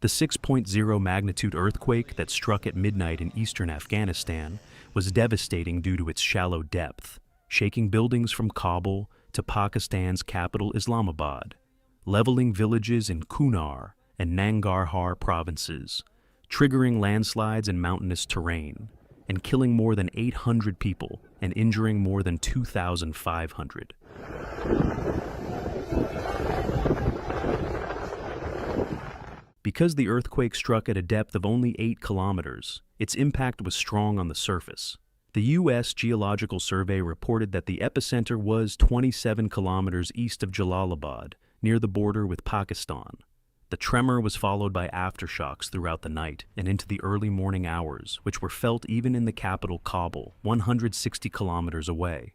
The 6.0 magnitude earthquake that struck at midnight in eastern Afghanistan was devastating due to its shallow depth, shaking buildings from Kabul to Pakistan's capital Islamabad, leveling villages in Kunar and Nangarhar provinces, triggering landslides in mountainous terrain, and killing more than 800 people and injuring more than 2,500. Because the earthquake struck at a depth of only 8 kilometers, its impact was strong on the surface. The U.S. Geological Survey reported that the epicenter was 27 kilometers east of Jalalabad, near the border with Pakistan. The tremor was followed by aftershocks throughout the night and into the early morning hours, which were felt even in the capital Kabul, 160 kilometers away.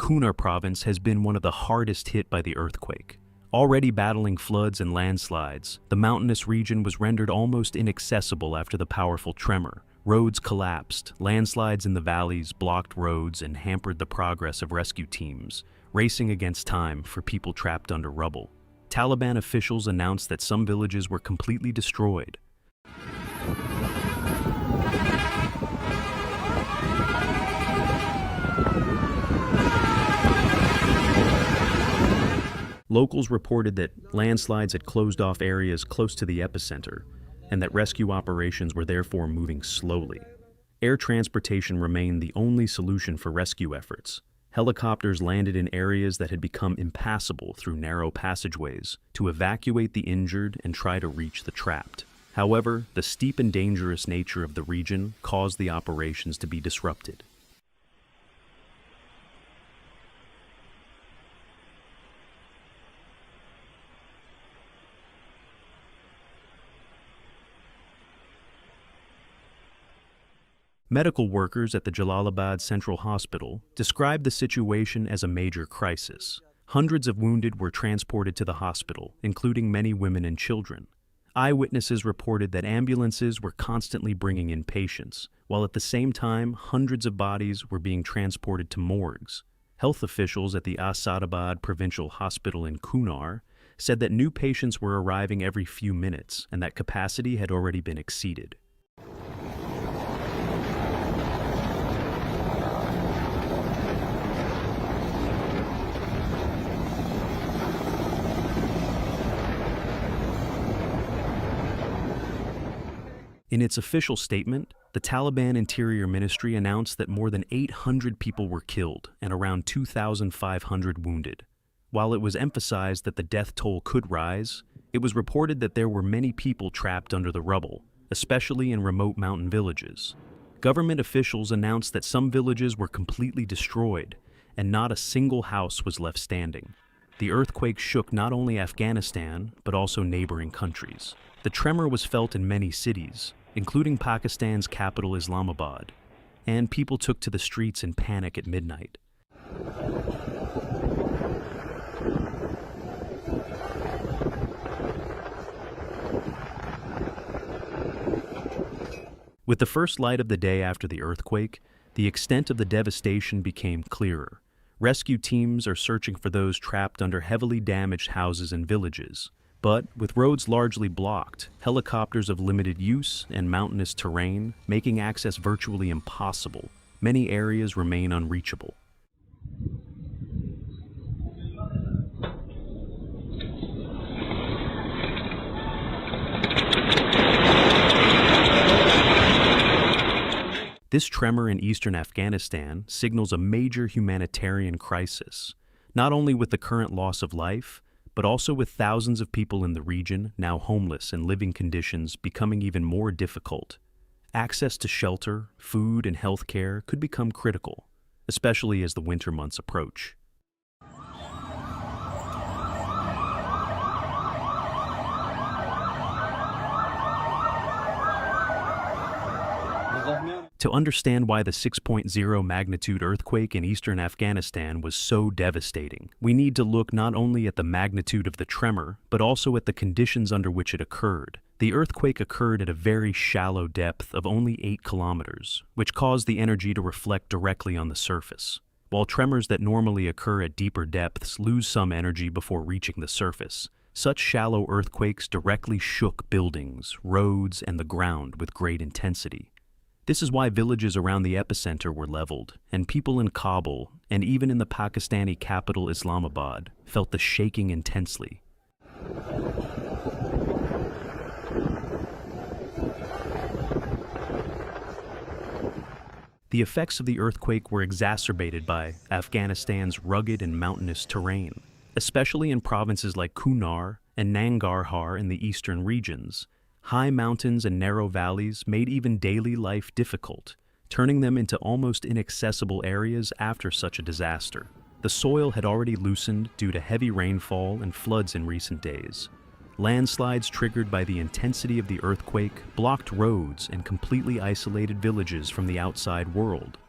Kunar province has been one of the hardest hit by the earthquake. Already battling floods and landslides, the mountainous region was rendered almost inaccessible after the powerful tremor. Roads collapsed, landslides in the valleys blocked roads and hampered the progress of rescue teams, racing against time for people trapped under rubble. Taliban officials announced that some villages were completely destroyed. Locals reported that landslides had closed off areas close to the epicenter, and that rescue operations were therefore moving slowly. Air transportation remained the only solution for rescue efforts. Helicopters landed in areas that had become impassable through narrow passageways to evacuate the injured and try to reach the trapped. However, the steep and dangerous nature of the region caused the operations to be disrupted. Medical workers at the Jalalabad Central Hospital described the situation as a major crisis. Hundreds of wounded were transported to the hospital, including many women and children. Eyewitnesses reported that ambulances were constantly bringing in patients, while at the same time, hundreds of bodies were being transported to morgues. Health officials at the Asadabad Provincial Hospital in Kunar said that new patients were arriving every few minutes and that capacity had already been exceeded. In its official statement, the Taliban Interior Ministry announced that more than 800 people were killed and around 2,500 wounded. While it was emphasized that the death toll could rise, it was reported that there were many people trapped under the rubble, especially in remote mountain villages. Government officials announced that some villages were completely destroyed, and not a single house was left standing. The earthquake shook not only Afghanistan, but also neighboring countries. The tremor was felt in many cities, including Pakistan's capital Islamabad, and people took to the streets in panic at midnight. With the first light of the day after the earthquake, the extent of the devastation became clearer. Rescue teams are searching for those trapped under heavily damaged houses and villages. But with roads largely blocked, helicopters of limited use, and mountainous terrain, making access virtually impossible, many areas remain unreachable. This tremor in eastern Afghanistan signals a major humanitarian crisis, not only with the current loss of life, but also with thousands of people in the region now homeless and living conditions becoming even more difficult. Access to shelter, food, and health care could become critical, especially as the winter months approach. To understand why the 6.0 magnitude earthquake in eastern Afghanistan was so devastating, we need to look not only at the magnitude of the tremor, but also at the conditions under which it occurred. The earthquake occurred at a very shallow depth of only 8 kilometers, which caused the energy to reflect directly on the surface. While tremors that normally occur at deeper depths lose some energy before reaching the surface, such shallow earthquakes directly shook buildings, roads, and the ground with great intensity. This is why villages around the epicenter were leveled, and people in Kabul, and even in the Pakistani capital Islamabad, felt the shaking intensely. The effects of the earthquake were exacerbated by Afghanistan's rugged and mountainous terrain, especially in provinces like Kunar and Nangarhar in the eastern regions. High mountains and narrow valleys made even daily life difficult, turning them into almost inaccessible areas after such a disaster. The soil had already loosened due to heavy rainfall and floods in recent days. Landslides triggered by the intensity of the earthquake blocked roads and completely isolated villages from the outside world.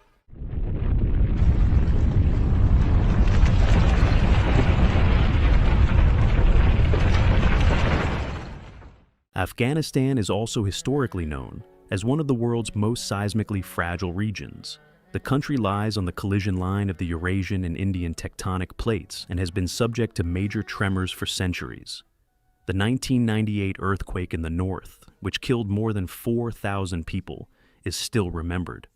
Afghanistan is also historically known as one of the world's most seismically fragile regions. The country lies on the collision line of the Eurasian and Indian tectonic plates and has been subject to major tremors for centuries. The 1998 earthquake in the north, which killed more than 4,000 people, is still remembered.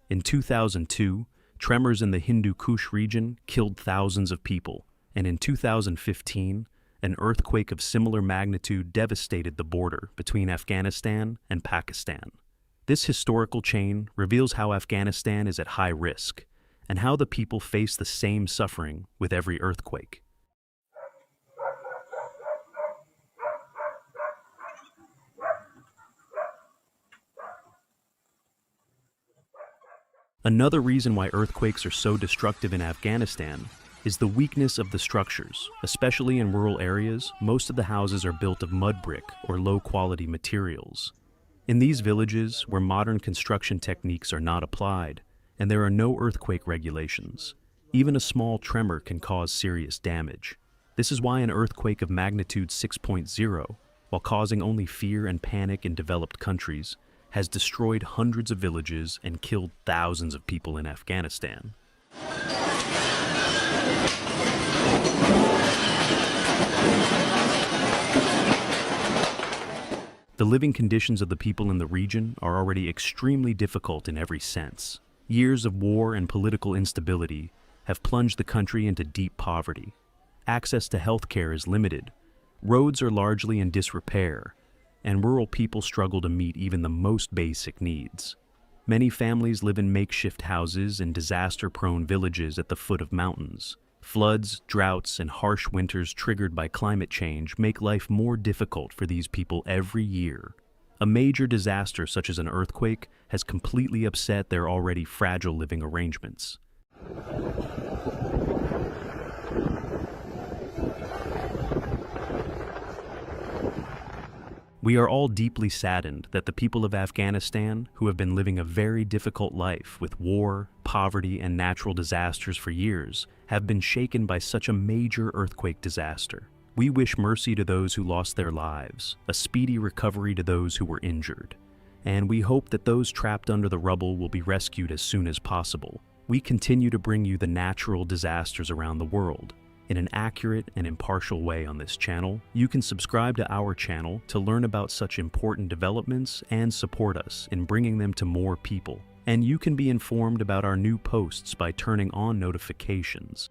In 2002, tremors in the Hindu Kush region killed thousands of people, and in 2015, an earthquake of similar magnitude devastated the border between Afghanistan and Pakistan. This historical chain reveals how Afghanistan is at high risk, and how the people face the same suffering with every earthquake. Another reason why earthquakes are so destructive in Afghanistan is the weakness of the structures. Especially in rural areas, most of the houses are built of mud brick or low-quality materials. In these villages, where modern construction techniques are not applied, and there are no earthquake regulations, even a small tremor can cause serious damage. This is why an earthquake of magnitude 6.0, while causing only fear and panic in developed countries, has destroyed hundreds of villages and killed thousands of people in Afghanistan. The living conditions of the people in the region are already extremely difficult in every sense. Years of war and political instability have plunged the country into deep poverty. Access to health care is limited, roads are largely in disrepair, and rural people struggle to meet even the most basic needs. Many families live in makeshift houses in disaster-prone villages at the foot of mountains. Floods, droughts, and harsh winters triggered by climate change make life more difficult for these people every year. A major disaster such as an earthquake has completely upset their already fragile living arrangements. We are all deeply saddened that the people of Afghanistan, who have been living a very difficult life with war, poverty, and natural disasters for years, have been shaken by such a major earthquake disaster. We wish mercy to those who lost their lives, a speedy recovery to those who were injured, and we hope that those trapped under the rubble will be rescued as soon as possible. We continue to bring you the natural disasters around the world in an accurate and impartial way on this channel. You can subscribe to our channel to learn about such important developments and support us in bringing them to more people. And you can be informed about our new posts by turning on notifications.